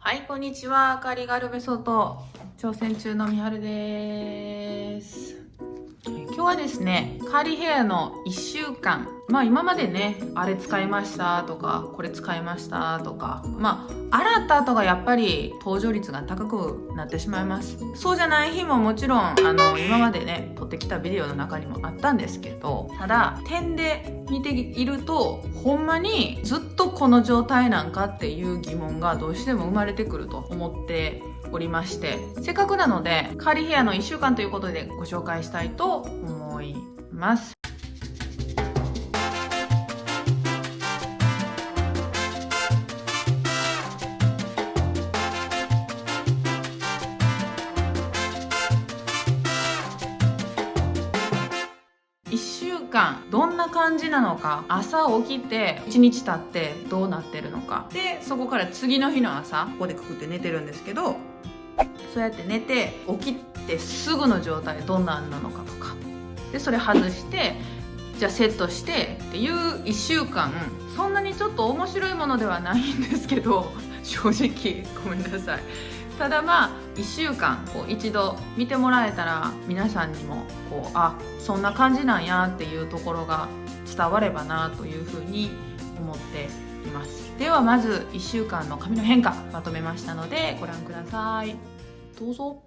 はい、こんにちは。カリガルメソッド挑戦中のみはるです。今日はですね、カーリーヘアの1週間、今までね、あれ使いましたとか、これ使いましたとか、洗った後がやっぱり登場率が高くなってしまいます。そうじゃない日ももちろん、今までね、撮ってきたビデオの中にもあったんですけど、ただ、点で見ていると、ほんまにずっとこの状態なんかっていう疑問がどうしても生まれてくると思っておりまして、せっかくなのでカーリーヘアの1週間ということでご紹介したいと思います。1週間どんな感じなのか、朝起きて1日経ってどうなってるのかで、そこから次の日の朝ここでくくって寝てるんですけど、そうやって寝て起きてすぐの状態どんなんなのかとかで、それ外してじゃあセットしてっていう1週間、そんなにちょっと面白いものではないんですけど正直ごめんなさい。ただ1週間一度見てもらえたら、皆さんにもそんな感じなんやっていうところが伝わればなというふうに思っています。ではまず1週間の髪の変化まとめましたのでご覧ください。どうぞ。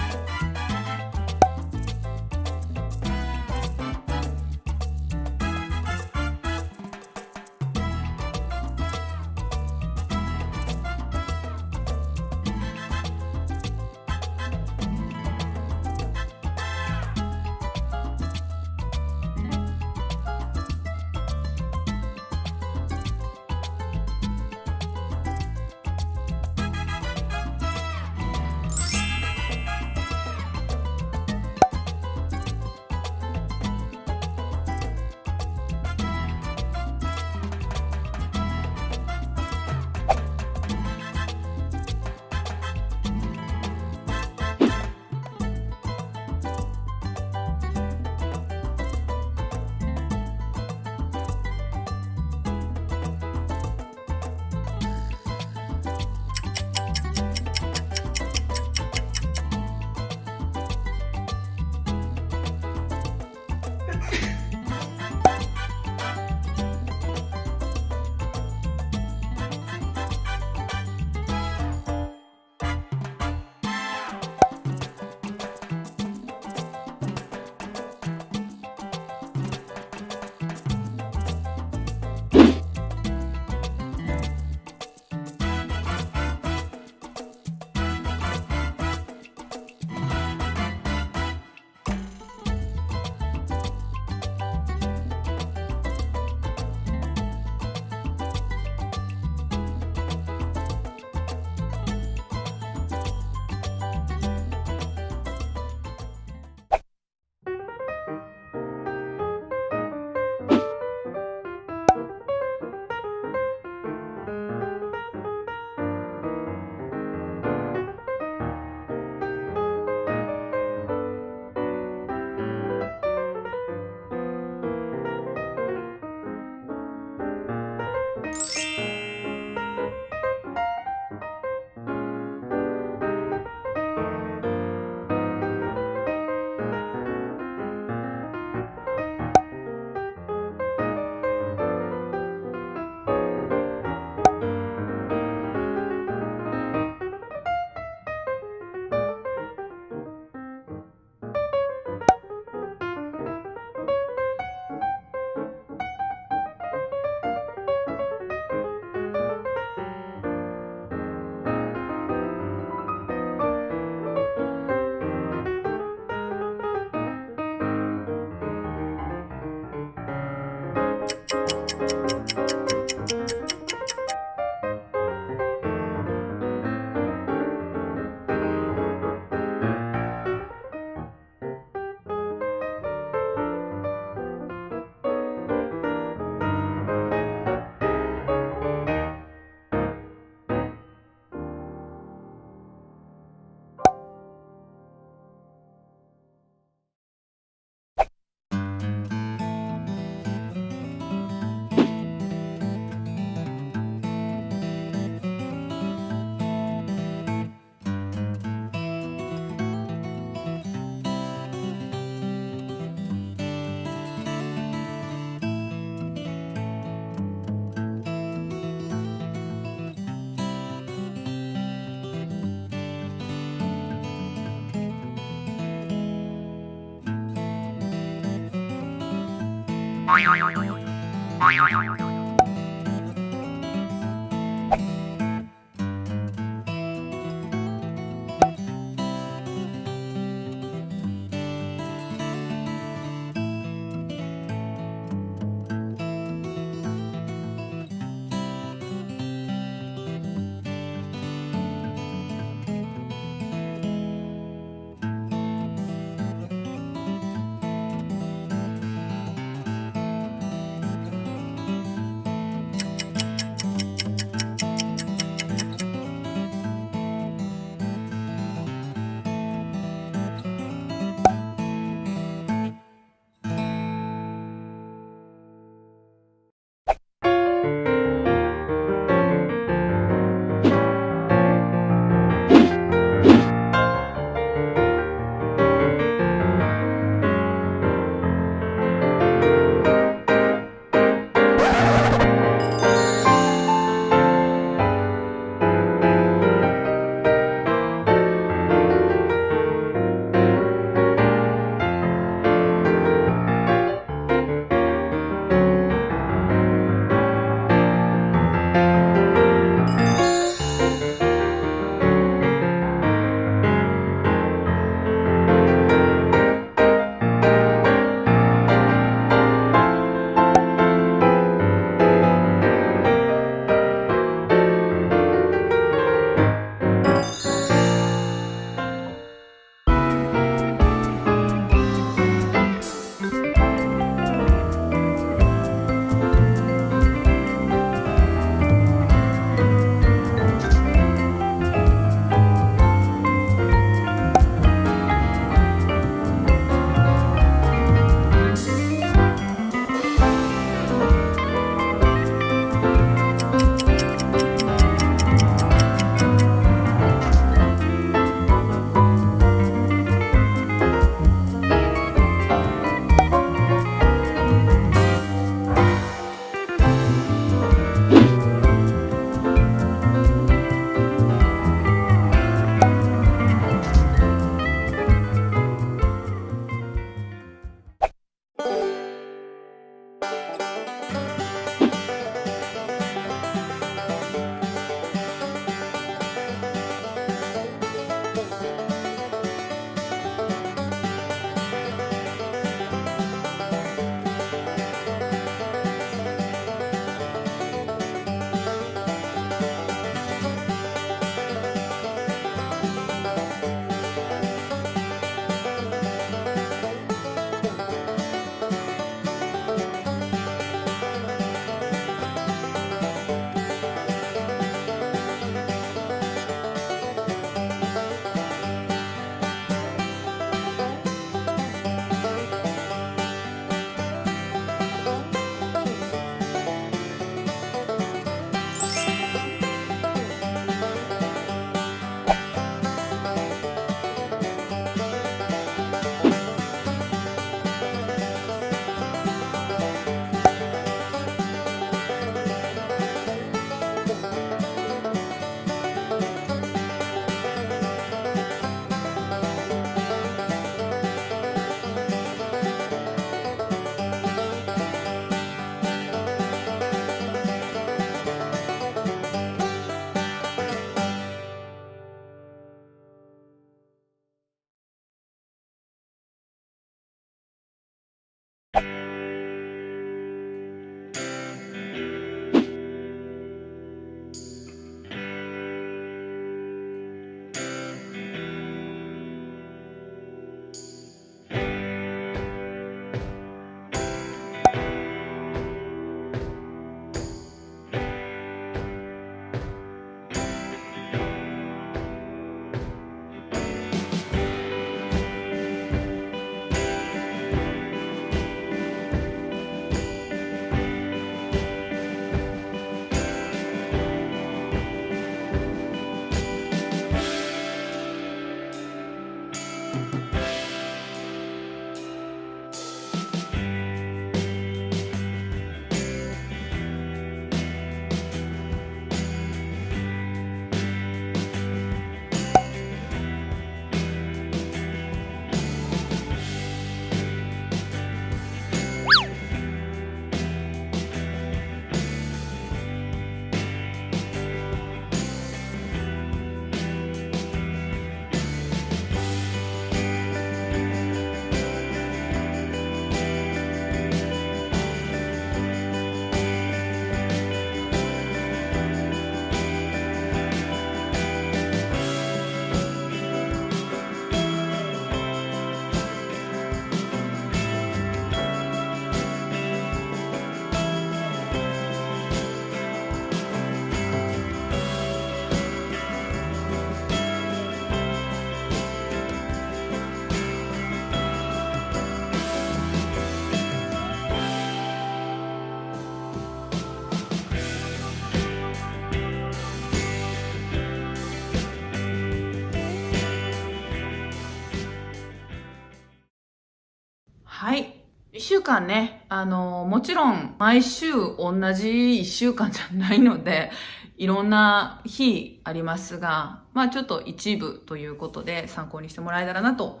はい。1週間ね、もちろん毎週同じ1週間じゃないので、いろんな日ありますが、まあちょっと一部ということで参考にしてもらえたらなと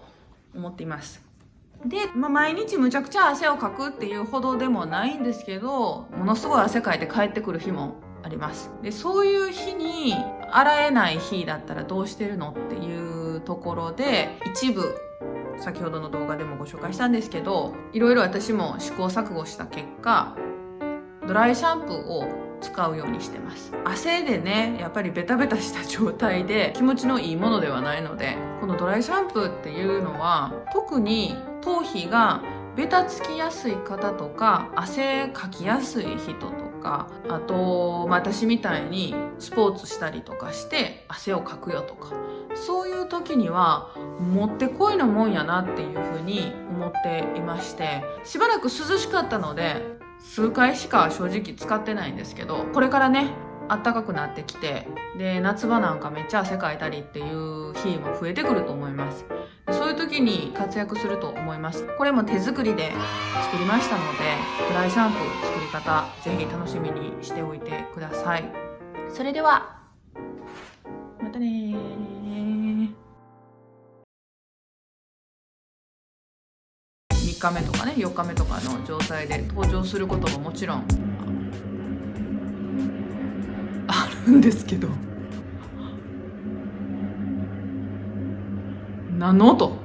思っています。で、毎日むちゃくちゃ汗をかくっていうほどでもないんですけど、ものすごい汗かいて帰ってくる日もあります。で、そういう日に洗えない日だったらどうしてるのっていうところで、一部先ほどの動画でもご紹介したんですけど、いろいろ私も試行錯誤した結果、ドライシャンプーを使うようにしてます。汗でね、やっぱりベタベタした状態で気持ちのいいものではないので、このドライシャンプーっていうのは特に頭皮がベタつきやすい方とか、汗かきやすい人とか、あと、私みたいにスポーツしたりとかして汗をかくよとか、そういう時にはもってこいのもんやなっていうふうに思っていまして、しばらく涼しかったので数回しか正直使ってないんですけど、これからね暖かくなってきて、で夏場なんかめっちゃ汗かいたりっていう日も増えてくると思います。そういう時に活躍すると思います。これも手作りで作りましたので、ドライシャンプー作り方ぜひ楽しみにしておいてください。それではまたねー。3日目とかね4日目とかの状態で登場することももちろんあるんですけど、何の音？